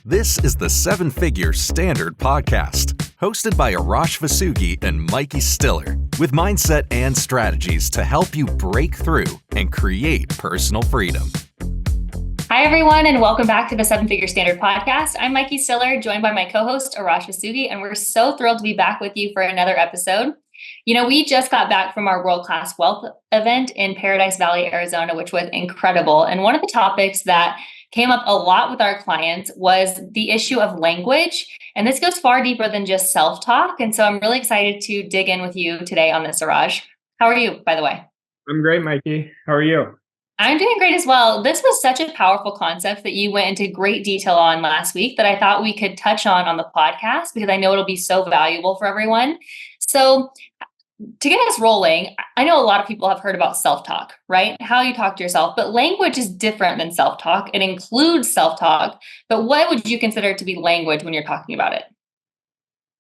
This is the Seven Figure Standard Podcast, hosted by Arash Vasugi and Mikey Stiller, with mindset and strategies to help you break through and create personal freedom. Hi, everyone, and welcome back to the Seven Figure Standard Podcast. I'm Mikey Stiller, joined by my co-host, Arash Vasugi, and we're so thrilled to be back with you for another episode. You know, we just got back from our World-Class Wealth event in Paradise Valley, Arizona, which was incredible. And one of the topics that came up a lot with our clients was the issue of language. And this goes far deeper than just self-talk. And so I'm really excited to dig in with you today on this, Arash. How are you, by the way? I'm great, Mikey. How are you? I'm doing great as well. This was such a powerful concept that you went into great detail on last week that I thought we could touch on the podcast because I know it'll be so valuable for everyone. So to get us rolling, I know a lot of people have heard about self-talk, right? How you talk to yourself, but language is different than self-talk. It includes self-talk, but what would you consider to be language when you're talking about it?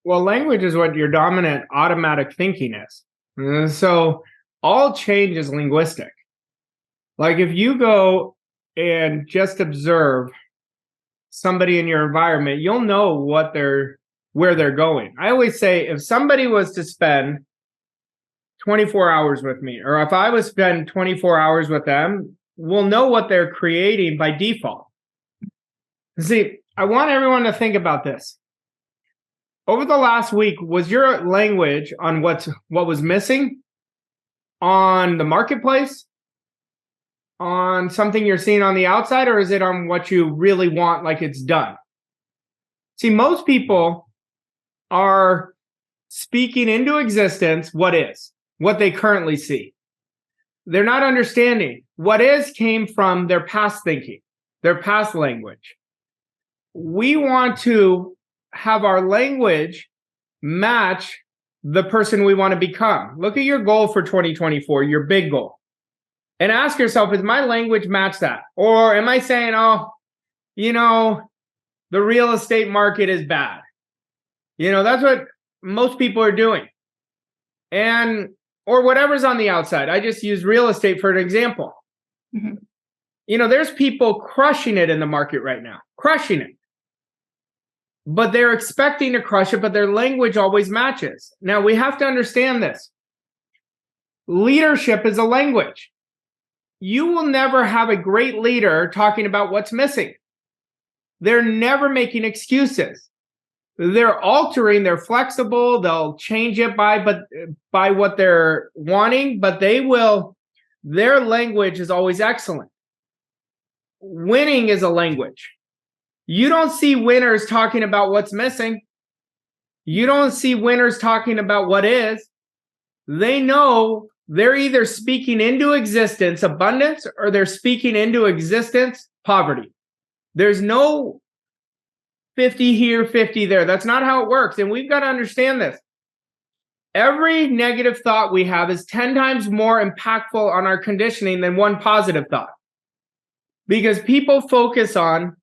Well, language is what your dominant automatic thinking is. So all change is linguistic. Like if you go and just observe somebody in your environment, you'll know where they're going. I always say if somebody was to spend 24 hours with me, or if I was spend 24 hours with them, we'll know what they're creating by default. See, I want everyone to think about this. Over the last week, was your language on what was missing on the marketplace, on something you're seeing on the outside, or is it on what you really want, like it's done? See, most people are speaking into existence what they currently see. They're not understanding what is came from their past thinking, their past language. We want to have our language match the person we want to become. Look at your goal for 2024, your big goal. And ask yourself, is my language match that? Or am I saying, the real estate market is bad? That's what most people are doing. Or whatever's on the outside. I just use real estate for an example. Mm-hmm. There's people crushing it in the market right now, crushing it. But they're expecting to crush it, but their language always matches. Now, we have to understand this. Leadership is a language. You will never have a great leader talking about what's missing. They're never making excuses. They're altering, they're flexible, they'll change it by what they're wanting, but their language is always excellent. Winning is a language. You don't see winners talking about what's missing. You don't see winners talking about what is. They know they're either speaking into existence abundance or they're speaking into existence poverty. There's no 50 here, 50 there. That's not how it works. And we've got to understand this. Every negative thought we have is 10 times more impactful on our conditioning than one positive thought. Because people focus on,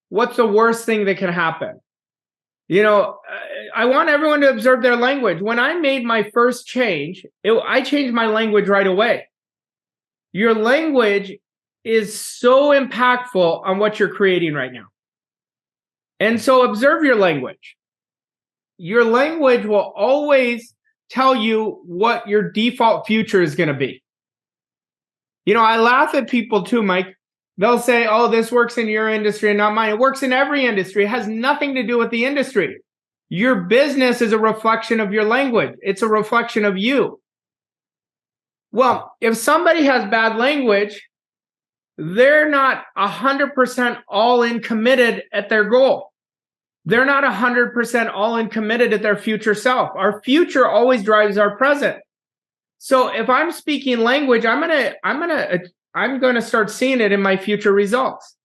what's the worst thing that can happen? I want everyone to observe their language. When I made my first change, I changed my language right away. Your language is so impactful on what you're creating right now. And so observe your language. Your language will always tell you what your default future is going to be. I laugh at people too, Mike. They'll say, this works in your industry and not mine. It works in every industry. It has nothing to do with the industry. Your business is a reflection of your language. It's a reflection of you. Well, if somebody has bad language, they're not 100% all in committed at their goal. They're not 100% all in committed at their future self. Our future always drives our present. So if I'm speaking language, I'm going to start seeing it in my future results.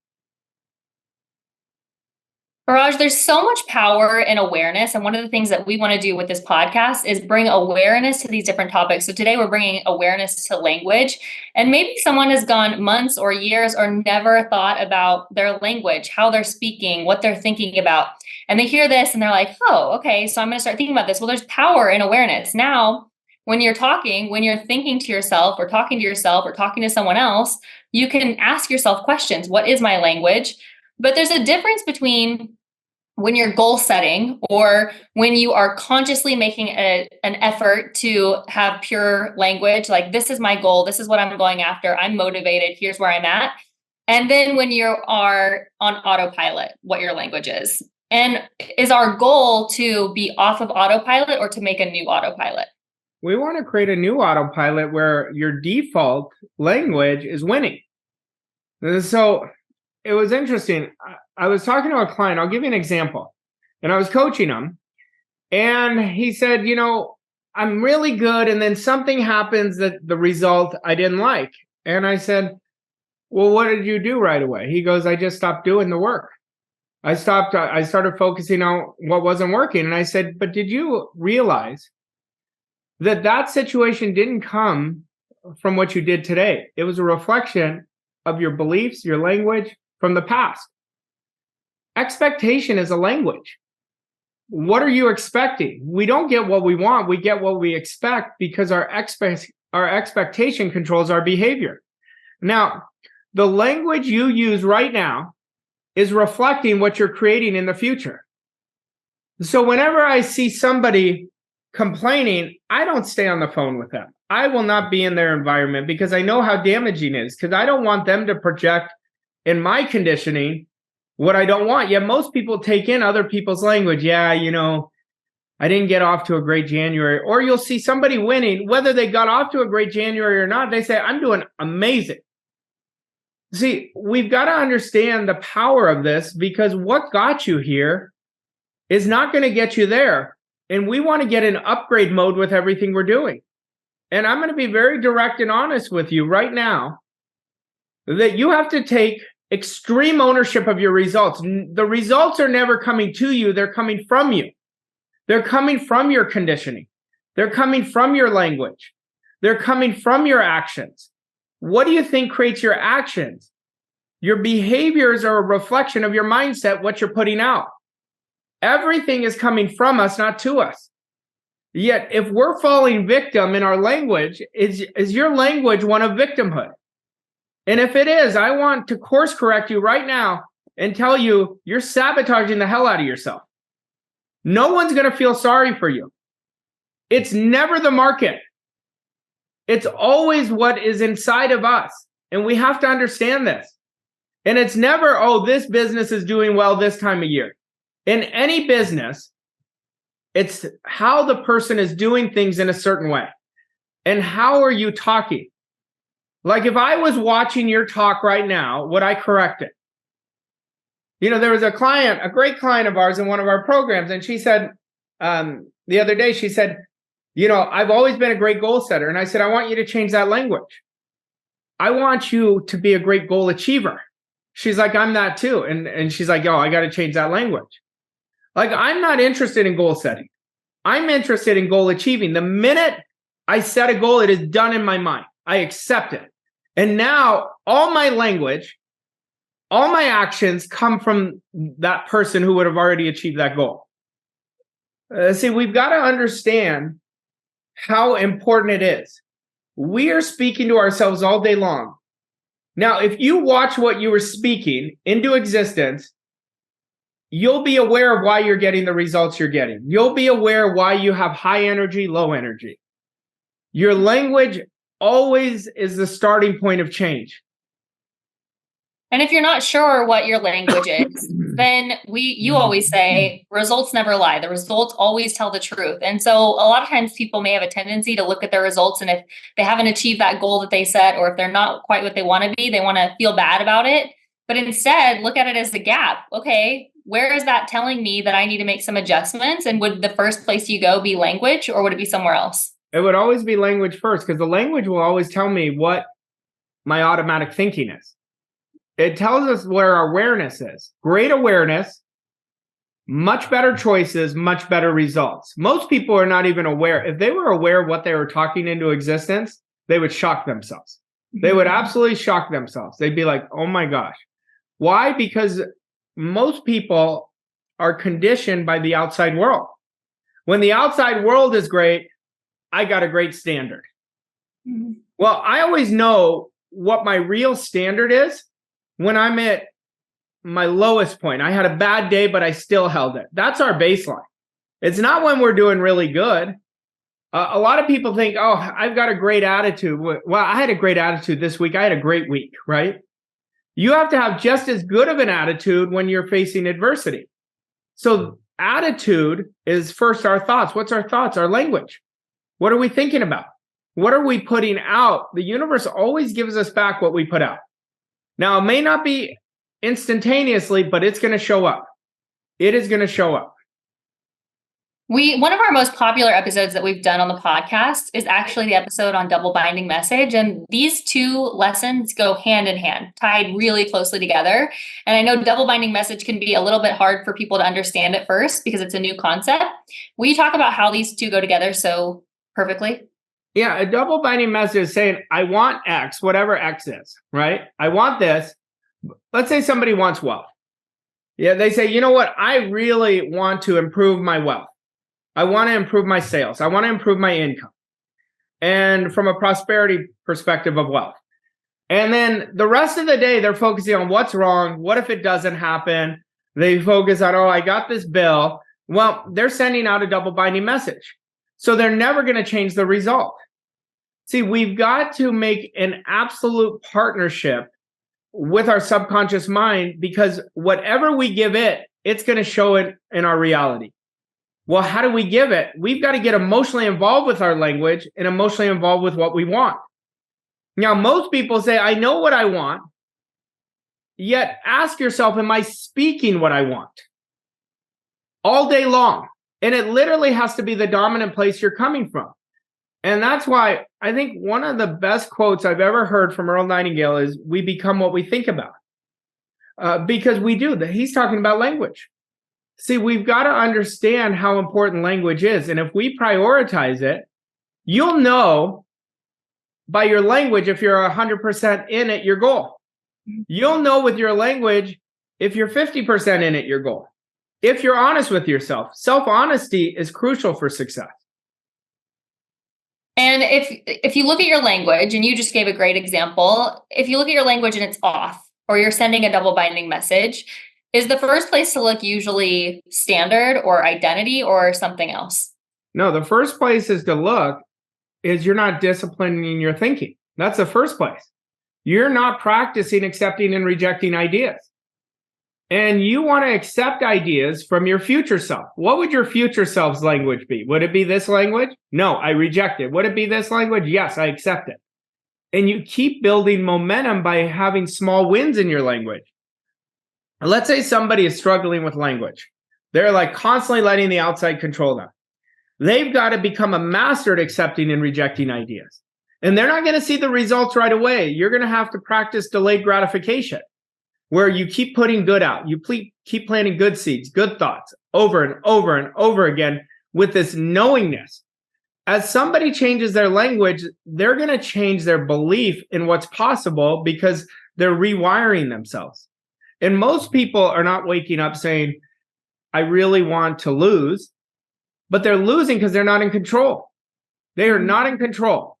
Raj, there's so much power in awareness. And one of the things that we want to do with this podcast is bring awareness to these different topics. So today we're bringing awareness to language. And maybe someone has gone months or years or never thought about their language, how they're speaking, what they're thinking about. And they hear this and they're like, okay, so I'm going to start thinking about this. Well, there's power in awareness. Now, when you're thinking to yourself or talking to someone else, you can ask yourself questions. What is my language? But there's a difference between when you're goal setting or when you are consciously making an effort to have pure language, like this is my goal, this is what I'm going after, I'm motivated, here's where I'm at. And then when you are on autopilot, what your language is. And is our goal to be off of autopilot or to make a new autopilot? We want to create a new autopilot where your default language is winning. And so it was interesting. I was talking to a client. I'll give you an example. And I was coaching him. And he said, I'm really good. And then something happens that the result I didn't like. And I said, well, what did you do right away? He goes, I just stopped doing the work. I started focusing on what wasn't working. And I said, but did you realize that situation didn't come from what you did today? It was a reflection of your beliefs, your language from the past. Expectation is a language. What are you expecting? We don't get what we want. We get what we expect because our expectation controls our behavior. Now, the language you use right now is reflecting what you're creating in the future. So whenever I see somebody complaining, I don't stay on the phone with them. I will not be in their environment because I know how damaging it is, because I don't want them to project in my conditioning what I don't want. Yet most people take in other people's language. Yeah, I didn't get off to a great January. Or you'll see somebody winning, whether they got off to a great January or not, they say, I'm doing amazing. See, we've got to understand the power of this, because what got you here is not going to get you there. And we want to get in upgrade mode with everything we're doing. And I'm going to be very direct and honest with you right now that you have to take extreme ownership of your results. The results are never coming to you. They're coming from you. They're coming from your conditioning. They're coming from your language. They're coming from your actions. What do you think creates your actions? Your behaviors are a reflection of your mindset, what you're putting out. Everything is coming from us, not to us. Yet, if we're falling victim in our language, is your language one of victimhood? And if it is, I want to course correct you right now and tell you you're sabotaging the hell out of yourself. No one's going to feel sorry for you. It's never the market. It's always what is inside of us. And we have to understand this. And it's never, this business is doing well this time of year. In any business, it's how the person is doing things in a certain way. And how are you talking? Like if I was watching your talk right now, would I correct it? There was a great client of ours in one of our programs, and she said, the other day, she said, I've always been a great goal setter. And I said, I want you to change that language. I want you to be a great goal achiever. She's like, I'm that too. And she's like, I got to change that language. Like, I'm not interested in goal setting. I'm interested in goal achieving. The minute I set a goal, it is done in my mind. I accept it. And now all my language, all my actions come from that person who would have already achieved that goal. See, we've got to understand how important it is. We are speaking to ourselves all day long. Now, if you watch what you were speaking into existence, you'll be aware of why you're getting the results you're getting. You'll be aware why you have high energy, low energy. Your language always is the starting point of change. And if you're not sure what your language is, then you always say results never lie. The results always tell the truth. And so a lot of times people may have a tendency to look at their results, and if they haven't achieved that goal that they set, or if they're not quite what they want to be, they want to feel bad about it. But instead, look at it as the gap. Okay, where is that telling me that I need to make some adjustments? And would the first place you go be language, or would it be somewhere else? It would always be language first, because the language will always tell me what my automatic thinking is. It tells us where our awareness is. Great awareness, much better choices, much better results. Most people are not even aware. If they were aware of what they were talking into existence, they would shock themselves. They would absolutely shock themselves. They'd be like, oh my gosh. Why? Because most people are conditioned by the outside world. When the outside world is great, I got a great standard. Mm-hmm. Well, I always know what my real standard is when I'm at my lowest point. I had a bad day, but I still held it. That's our baseline. It's not when we're doing really good. A lot of people think, oh, I've got a great attitude. Well, I had a great attitude this week. I had a great week, right? You have to have just as good of an attitude when you're facing adversity. So attitude is first our thoughts. What's our thoughts? Our language. What are we thinking about? What are we putting out? The universe always gives us back what we put out. Now, it may not be instantaneously, but it's going to show up. It is going to show up. One of our most popular episodes that we've done on the podcast is actually the episode on double binding message. And these two lessons go hand in hand, tied really closely together. And I know double binding message can be a little bit hard for people to understand at first because it's a new concept. We talk about how these two go together so perfectly. Yeah, a double binding message is saying, I want X, whatever X is, right? I want this. Let's say somebody wants wealth. Yeah, they say, you know what? I really want to improve my wealth. I want to improve my sales. I want to improve my income. And from a prosperity perspective of wealth. And then the rest of the day, they're focusing on what's wrong. What if it doesn't happen? They focus on, oh, I got this bill. Well, they're sending out a double binding message. So they're never going to change the result. See, we've got to make an absolute partnership with our subconscious mind because whatever we give it, it's going to show it in our reality. Well, how do we give it? We've got to get emotionally involved with our language and emotionally involved with what we want. Now, most people say, I know what I want, yet ask yourself, am I speaking what I want? All day long. And it literally has to be the dominant place you're coming from. And that's why I think one of the best quotes I've ever heard from Earl Nightingale is, we become what we think about. Because we do. He's talking about language. See, we've got to understand how important language is. And if we prioritize it, you'll know by your language if you're 100% in at your goal. You'll know with your language if you're 50% in at your goal. If you're honest with yourself, self-honesty is crucial for success. And if you look at your language, and you just gave a great example, if you look at your language and it's off, or you're sending a double binding message, is the first place to look usually standard or identity or something else? No, the first place is to look is you're not disciplining your thinking. That's the first place. You're not practicing accepting and rejecting ideas. And you want to accept ideas from your future self. What would your future self's language be? Would it be this language? No, I reject it. Would it be this language? Yes, I accept it. And you keep building momentum by having small wins in your language. Let's say somebody is struggling with language. They're like constantly letting the outside control them. They've got to become a master at accepting and rejecting ideas. And they're not going to see the results right away. You're going to have to practice delayed gratification, where you keep putting good out. You keep planting good seeds, good thoughts over and over and over again with this knowingness. As somebody changes their language, they're going to change their belief in what's possible because they're rewiring themselves. And most people are not waking up saying, I really want to lose, but they're losing because they're not in control. They are not in control.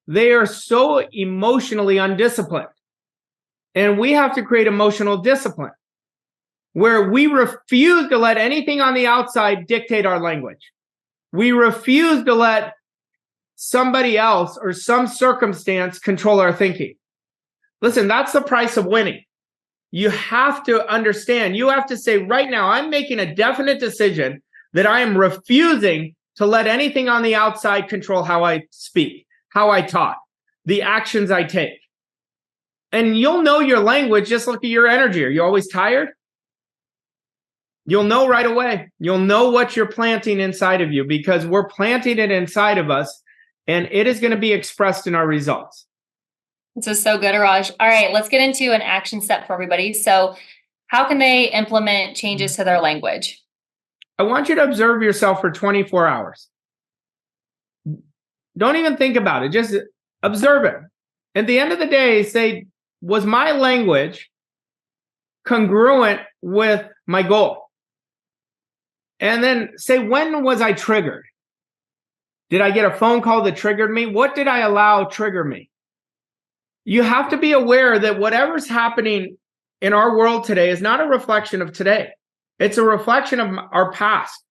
They are so emotionally undisciplined. And we have to create emotional discipline where we refuse to let anything on the outside dictate our language. We refuse to let somebody else or some circumstance control our thinking. Listen, that's the price of winning. You have to understand, you have to say right now, I'm making a definite decision that I am refusing to let anything on the outside control how I speak, how I talk, the actions I take. And you'll know your language, just look at your energy. Are you always tired? You'll know right away. You'll know what you're planting inside of you because we're planting it inside of us and it is going to be expressed in our results. This is so good, Araj. All right, let's get into an action step for everybody. So how can they implement changes to their language? I want you to observe yourself for 24 hours. Don't even think about it. Just observe it. At the end of the day, say, was my language congruent with my goal? And then say, when was I triggered? Did I get a phone call that triggered me? What did I allow trigger me? You have to be aware that whatever's happening in our world today is not a reflection of today. It's a reflection of our past.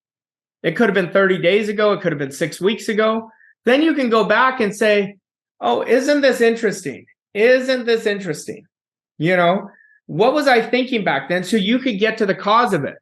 It could have been 30 days ago. It could have been 6 weeks ago. Then you can go back and say, oh, isn't this interesting? Isn't this interesting? What was I thinking back then? So you could get to the cause of it.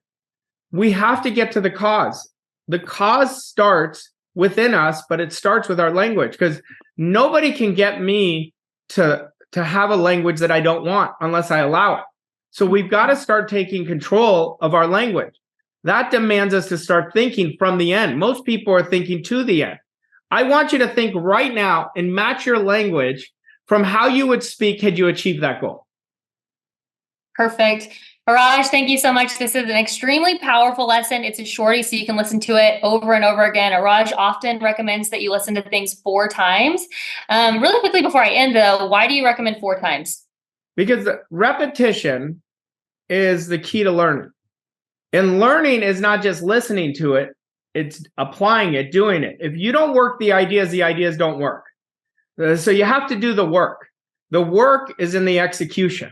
We have to get to the cause. The cause starts within us, but it starts with our language, because nobody can get me to have a language that I don't want unless I allow it. So we've got to start taking control of our language. That demands us to start thinking from the end. Most people are thinking to the end. I want you to think right now and match your language from how you would speak had you achieved that goal. Perfect. Arose, thank you so much. This is an extremely powerful lesson. It's a shorty, so you can listen to it over and over again. Arose often recommends that you listen to things 4 times. Really quickly before I end, though, why do you recommend 4 times? Because repetition is the key to learning. And learning is not just listening to it, it's applying it, doing it. If you don't work the ideas don't work. So you have to do the work. The work is in the execution.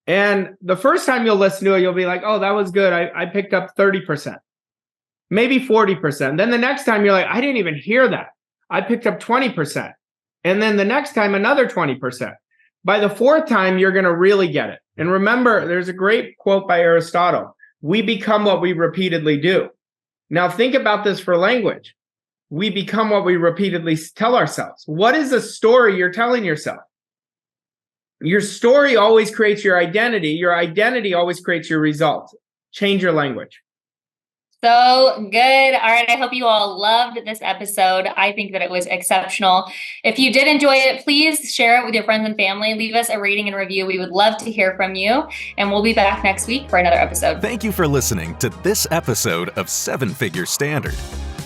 And the first time you'll listen to it, you'll be like, oh, that was good. I picked up 30%, maybe 40%. Then the next time you're like, I didn't even hear that. I picked up 20%. And then the next time, another 20%. By the 4th time, you're going to really get it. And remember, there's a great quote by Aristotle. We become what we repeatedly do. Now think about this for language. We become what we repeatedly tell ourselves. What is the story you're telling yourself? Your story always creates your identity. Your identity always creates your results. Change your language. So good. All right. I hope you all loved this episode. I think that it was exceptional. If you did enjoy it, please share it with your friends and family. Leave us a rating and review. We would love to hear from you. And we'll be back next week for another episode. Thank you for listening to this episode of 7-Figure Standard.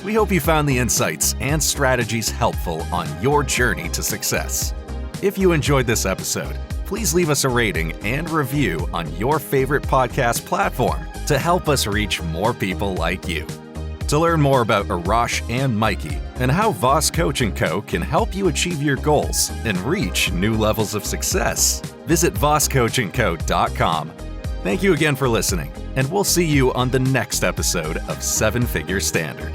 We hope you found the insights and strategies helpful on your journey to success. If you enjoyed this episode, please leave us a rating and review on your favorite podcast platform to help us reach more people like you. To learn more about Arash and Mikey and how Voss Coach & Co. can help you achieve your goals and reach new levels of success, visit vosscoachandco.com. Thank you again for listening, and we'll see you on the next episode of 7-Figure Standard.